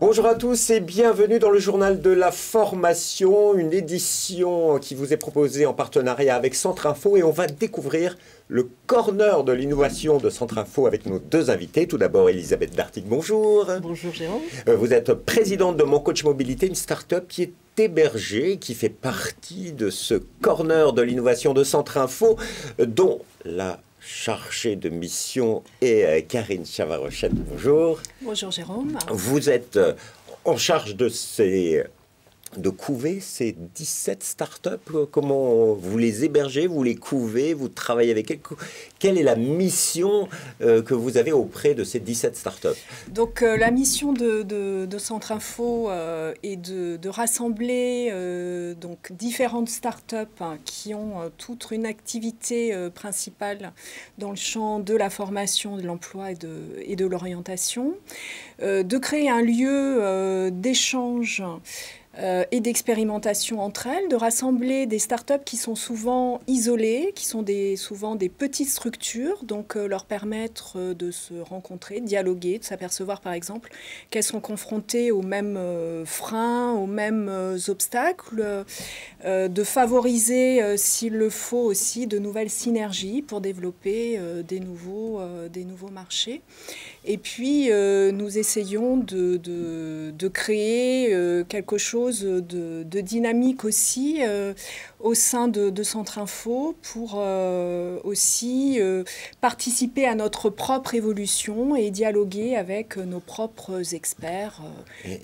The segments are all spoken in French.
Bonjour à tous et bienvenue dans le journal de la formation, une édition qui vous est proposée en partenariat avec Centre Info et on va découvrir le corner de l'innovation de Centre Info avec nos deux invités. Tout d'abord Elisabeth Dartig, bonjour. Bonjour Jérôme. Vous êtes présidente de Mon Coach Mobilité, une start-up qui est hébergée, qui fait partie de ce corner de l'innovation de Centre Info dont la chargée de mission est Karine Chavarochette. Bonjour. Bonjour Jérôme. Vous êtes en charge de couver ces 17 startups. Comment vous les hébergez, vous les couvez, vous travaillez avec elles? Quelle est la mission que vous avez auprès de ces 17 startups? Donc la mission de Centre Info est de rassembler donc différentes startups qui ont toute une activité principale dans le champ de la formation, de l'emploi et de l'orientation, de créer un lieu d'échange et d'expérimentation entre elles, de rassembler des startups qui sont souvent isolées, qui sont souvent des petites structures, donc leur permettre de se rencontrer, de dialoguer, de s'apercevoir par exemple qu'elles sont confrontées aux mêmes freins, aux mêmes obstacles, de favoriser, s'il le faut aussi, de nouvelles synergies pour développer des nouveaux marchés. Et puis, nous essayons de créer quelque chose de dynamique aussi au sein de Centre Info pour aussi participer à notre propre évolution et dialoguer avec nos propres experts,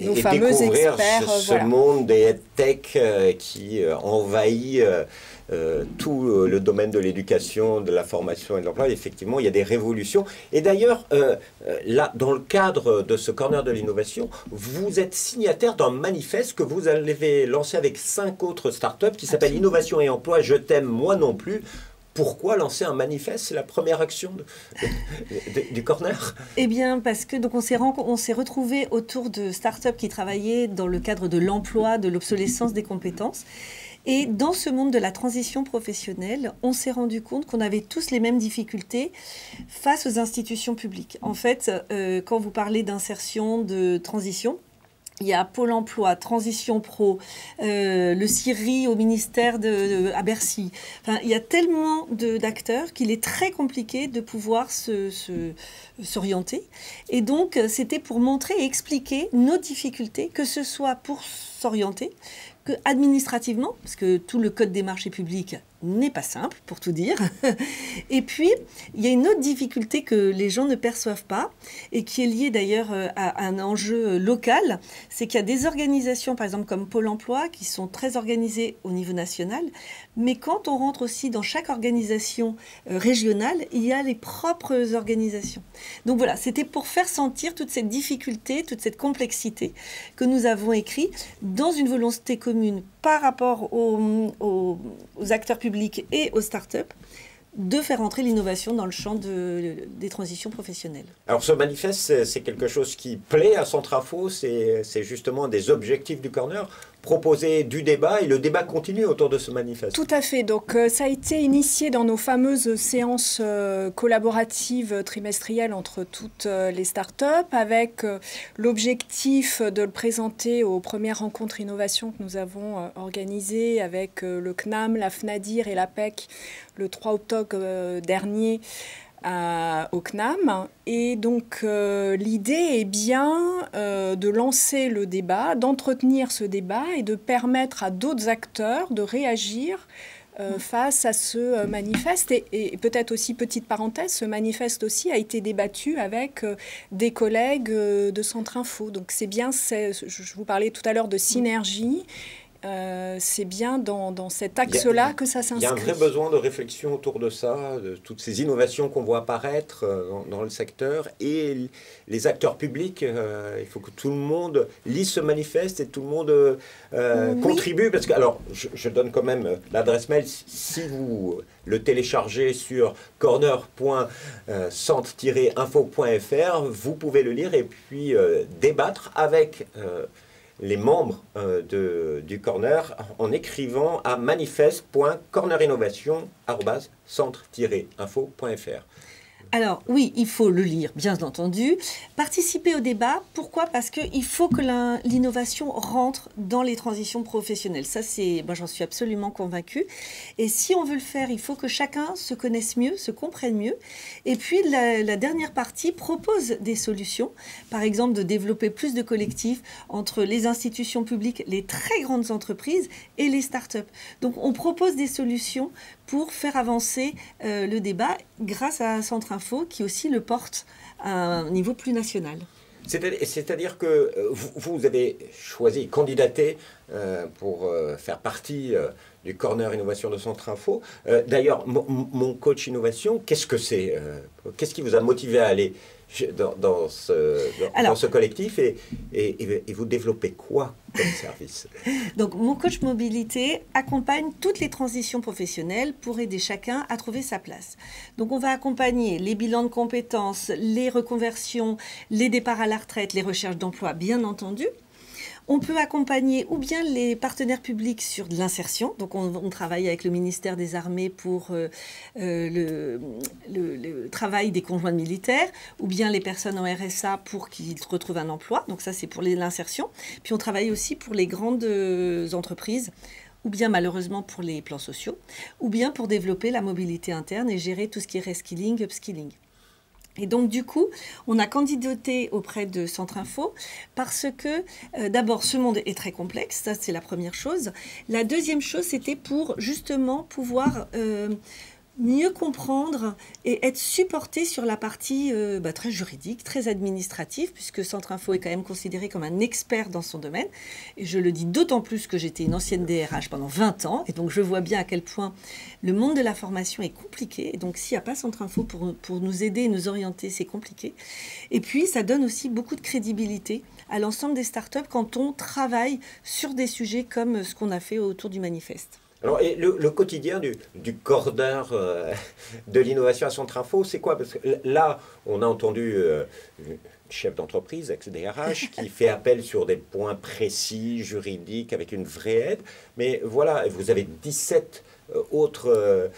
nos fameux experts. Ce monde des EdTech qui envahit tout le domaine de l'éducation, de la formation et de l'emploi. Effectivement, il y a des révolutions. Et d'ailleurs, là, dans le cadre de ce corner de l'innovation, vous êtes signataire d'un manifeste que vous avez lancé avec 5 autres startups qui s'appelle Innovation et Emploi, je t'aime, moi non plus. Pourquoi lancer un manifeste? C'est la première action du corner? Eh bien, parce que donc on s'est retrouvés autour de startups qui travaillaient dans le cadre de l'emploi, de l'obsolescence des compétences. Et dans ce monde de la transition professionnelle, on s'est rendu compte qu'on avait tous les mêmes difficultés face aux institutions publiques. En fait, quand vous parlez d'insertion, de transition, il y a Pôle emploi, Transition Pro, le CIRI au ministère à Bercy. Enfin, il y a tellement d'acteurs qu'il est très compliqué de pouvoir s'orienter. Et donc, c'était pour montrer et expliquer nos difficultés, que ce soit pour s'orienter, que administrativement, parce que tout le code des marchés publics n'est pas simple, pour tout dire. Et puis, il y a une autre difficulté que les gens ne perçoivent pas, et qui est liée d'ailleurs à un enjeu local, c'est qu'il y a des organisations, par exemple comme Pôle emploi, qui sont très organisées au niveau national, mais quand on rentre aussi dans chaque organisation régionale, il y a les propres organisations. Donc voilà, c'était pour faire sentir toute cette difficulté, toute cette complexité que nous avons écrit dans une volonté commune par rapport aux acteurs publics et aux startups, de faire entrer l'innovation dans le champ des transitions professionnelles. Alors ce manifeste, c'est quelque chose qui plaît à Centre Info, c'est justement des objectifs du corner, proposer du débat, et le débat continue autour de ce manifeste. Tout à fait. Donc ça a été initié dans nos fameuses séances collaboratives trimestrielles entre toutes les startups, avec l'objectif de le présenter aux premières rencontres innovation que nous avons organisées avec le CNAM, la FNADIR et l'APEC le 3 octobre dernier au CNAM. Et donc l'idée est bien de lancer le débat, d'entretenir ce débat et de permettre à d'autres acteurs de réagir face à ce manifeste. Et peut-être aussi, petite parenthèse, ce manifeste aussi a été débattu avec des collègues de Centre Info. Donc c'est bien, je vous parlais tout à l'heure de synergie. C'est bien dans cet axe-là que ça s'inscrit. Il y a un vrai besoin de réflexion autour de ça, de toutes ces innovations qu'on voit apparaître dans le secteur. Et les acteurs publics, il faut que tout le monde lise ce manifeste et tout le monde contribue. Parce que, alors, je donne quand même l'adresse mail. Si vous le téléchargez sur corner.centre-info.fr, vous pouvez le lire et puis débattre avec les membres du corner en écrivant à manifeste.cornerinnovation@centre-info.fr. Alors oui, il faut le lire, bien entendu. Participer au débat, pourquoi? Parce qu'il faut que l'innovation rentre dans les transitions professionnelles. Ça, moi, j'en suis absolument convaincue. Et si on veut le faire, il faut que chacun se connaisse mieux, se comprenne mieux. Et puis, la dernière partie propose des solutions. Par exemple, de développer plus de collectifs entre les institutions publiques, les très grandes entreprises et les start-up. Donc, on propose des solutions pour faire avancer le débat grâce à Centre Info qui aussi le porte à un niveau plus national. C'est-à-dire que vous avez choisi, candidaté pour faire partie du Corner Innovation de Centre Info. D'ailleurs, mon coach innovation, qu'est-ce que c'est? Qu'est-ce qui vous a motivé à aller dans ce collectif et vous développez quoi comme service? Donc, mon coach mobilité accompagne toutes les transitions professionnelles pour aider chacun à trouver sa place. Donc, on va accompagner les bilans de compétences, les reconversions, les départs à la retraite, les recherches d'emploi, bien entendu. On peut accompagner ou bien les partenaires publics sur de l'insertion. Donc, on travaille avec le ministère des Armées pour le travail des conjoints militaires, ou bien les personnes en RSA pour qu'ils retrouvent un emploi. Donc, ça, c'est pour l'insertion. Puis, on travaille aussi pour les grandes entreprises, ou bien malheureusement pour les plans sociaux, ou bien pour développer la mobilité interne et gérer tout ce qui est reskilling, upskilling. Et donc, du coup, on a candidaté auprès de Centre Info parce que, d'abord, ce monde est très complexe. Ça, c'est la première chose. La deuxième chose, c'était pour, justement, pouvoir mieux comprendre et être supporté sur la partie très juridique, très administrative, puisque Centre Info est quand même considéré comme un expert dans son domaine. Et je le dis d'autant plus que j'étais une ancienne DRH pendant 20 ans. Et donc, je vois bien à quel point le monde de la formation est compliqué. Et donc, s'il n'y a pas Centre Info pour nous aider et nous orienter, c'est compliqué. Et puis, ça donne aussi beaucoup de crédibilité à l'ensemble des startups quand on travaille sur des sujets comme ce qu'on a fait autour du manifeste. Alors, et le quotidien du corner de l'innovation à Centre Info, c'est quoi? Parce que là, on a entendu une chef d'entreprise, ex-DRH, qui fait appel sur des points précis, juridiques, avec une vraie aide. Mais voilà, vous avez 17 autres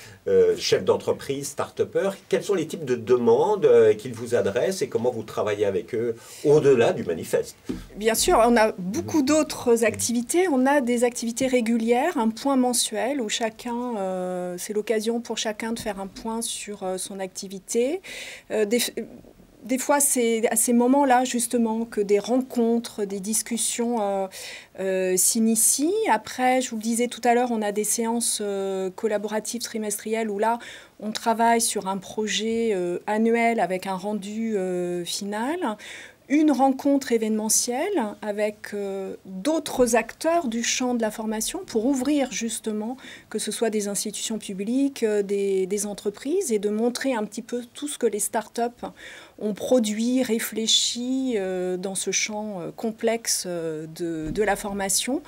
chefs d'entreprise, start-upers. Quels sont les types de demandes qu'ils vous adressent et comment vous travaillez avec eux au-delà du manifeste? Bien sûr, on a beaucoup d'autres activités. On a des activités régulières, un point mensuel où chacun, c'est l'occasion pour chacun de faire un point sur son activité. Des fois, c'est à ces moments-là, justement, que des rencontres, des discussions s'initient. Après, je vous le disais tout à l'heure, on a des séances collaboratives trimestrielles où là, on travaille sur un projet annuel avec un rendu final. Une rencontre événementielle avec d'autres acteurs du champ de la formation pour ouvrir justement, que ce soit des institutions publiques, des entreprises, et de montrer un petit peu tout ce que les startups ont produit, réfléchi dans ce champ complexe de la formation,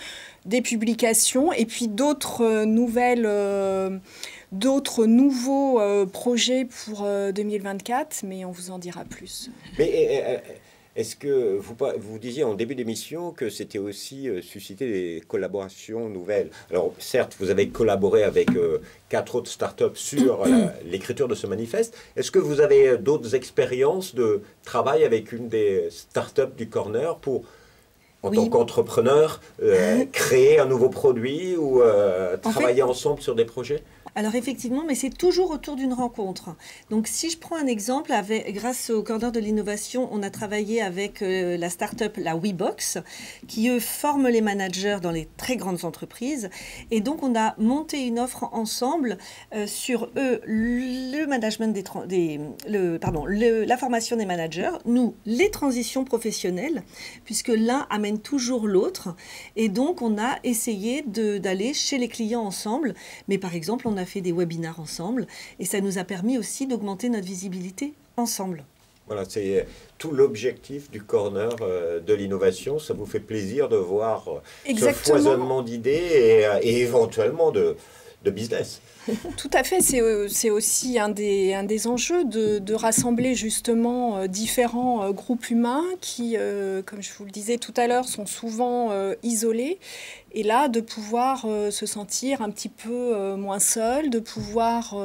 des publications et puis d'autres nouveaux projets pour 2024, mais on vous en dira plus. Mais est-ce que vous disiez en début d'émission que c'était aussi susciter des collaborations nouvelles? Alors certes, vous avez collaboré avec 4 autres startups sur l'écriture de ce manifeste. Est-ce que vous avez d'autres expériences de travail avec une des startups du Corner pour, en tant qu'entrepreneur, créer un nouveau produit ou travailler ensemble sur des projets? Alors effectivement, mais c'est toujours autour d'une rencontre. Donc si je prends un exemple, grâce au Corner de l'innovation, on a travaillé avec la start-up, la WeBox, qui eux forment les managers dans les très grandes entreprises. Et donc on a monté une offre ensemble sur eux, le management la formation des managers, nous, les transitions professionnelles, puisque l'un amène toujours l'autre. Et donc on a essayé d'aller chez les clients ensemble. Mais par exemple, on a fait des webinars ensemble et ça nous a permis aussi d'augmenter notre visibilité ensemble. Voilà, c'est tout l'objectif du Corner de l'innovation. Ça vous fait plaisir de voir ce foisonnement d'idées et éventuellement de business. Tout à fait, c'est aussi un des enjeux de rassembler justement différents groupes humains qui, comme je vous le disais tout à l'heure, sont souvent isolés Et là, de pouvoir se sentir un petit peu moins seul, de pouvoir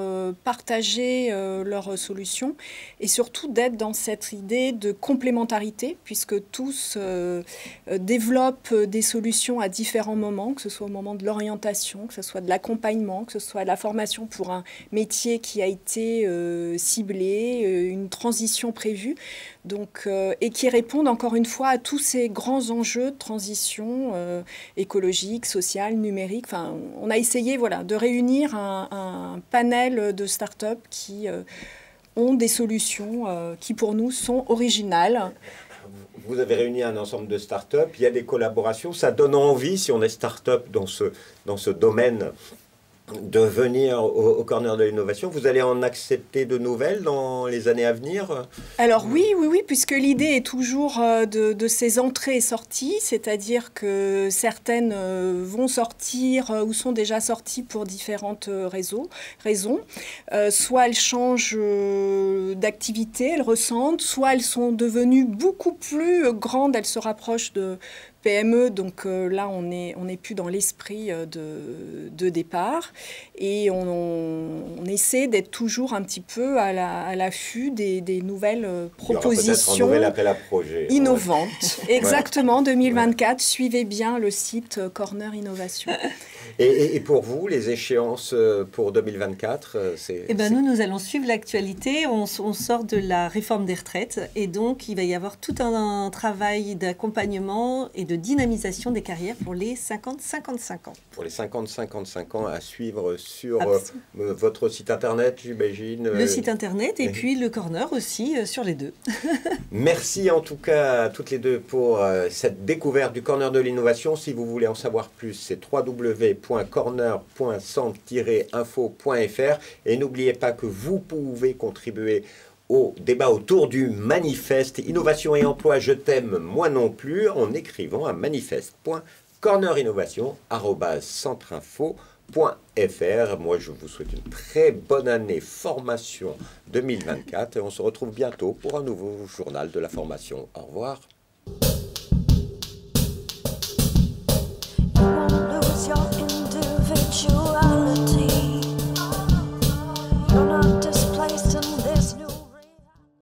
partager leurs solutions et surtout d'être dans cette idée de complémentarité, puisque tous développent des solutions à différents moments, que ce soit au moment de l'orientation, que ce soit de l'accompagnement, que ce soit de la formation pour un métier qui a été ciblé, une transition prévue, donc, et qui répondent encore une fois à tous ces grands enjeux de transition écologique, sociale, numérique. Enfin, on a essayé voilà, de réunir un panel de startups qui ont des solutions qui pour nous sont originales. Vous avez réuni un ensemble de startups, il y a des collaborations, ça donne envie, si on est startup dans ce domaine, de venir au Corner de l'innovation. Vous allez en accepter de nouvelles dans les années à venir? Alors oui, puisque l'idée est toujours de ces entrées et sorties, c'est-à-dire que certaines vont sortir ou sont déjà sorties pour différentes raisons. Soit elles changent d'activité, elles ressentent, soit elles sont devenues beaucoup plus grandes, elles se rapprochent de PME, donc là on n'est plus dans l'esprit de départ et on essaie d'être toujours un petit peu à l'affût des nouvelles propositions. Il y aura peut-être un nouvel appel à projet innovantes. Ouais. Exactement, 2024, ouais. Suivez bien le site Corner Innovation. Et pour vous, les échéances pour 2024, Nous allons suivre l'actualité. On sort de la réforme des retraites et donc il va y avoir tout un travail d'accompagnement et de dynamisation des carrières pour les 50-55 ans. Pour les 50-55 ans, à suivre sur votre site internet, j'imagine. Le site internet et puis le corner aussi sur les deux. Merci en tout cas à toutes les deux pour cette découverte du Corner de l'innovation. Si vous voulez en savoir plus, c'est www.corner.centre-info.fr et n'oubliez pas que vous pouvez contribuer au débat autour du manifeste Innovation et Emploi, je t'aime, moi non plus, en écrivant à manifeste.cornerinnovation@centreinfo.fr. Moi, je vous souhaite une très bonne année formation 2024 et on se retrouve bientôt pour un nouveau journal de la formation. Au revoir.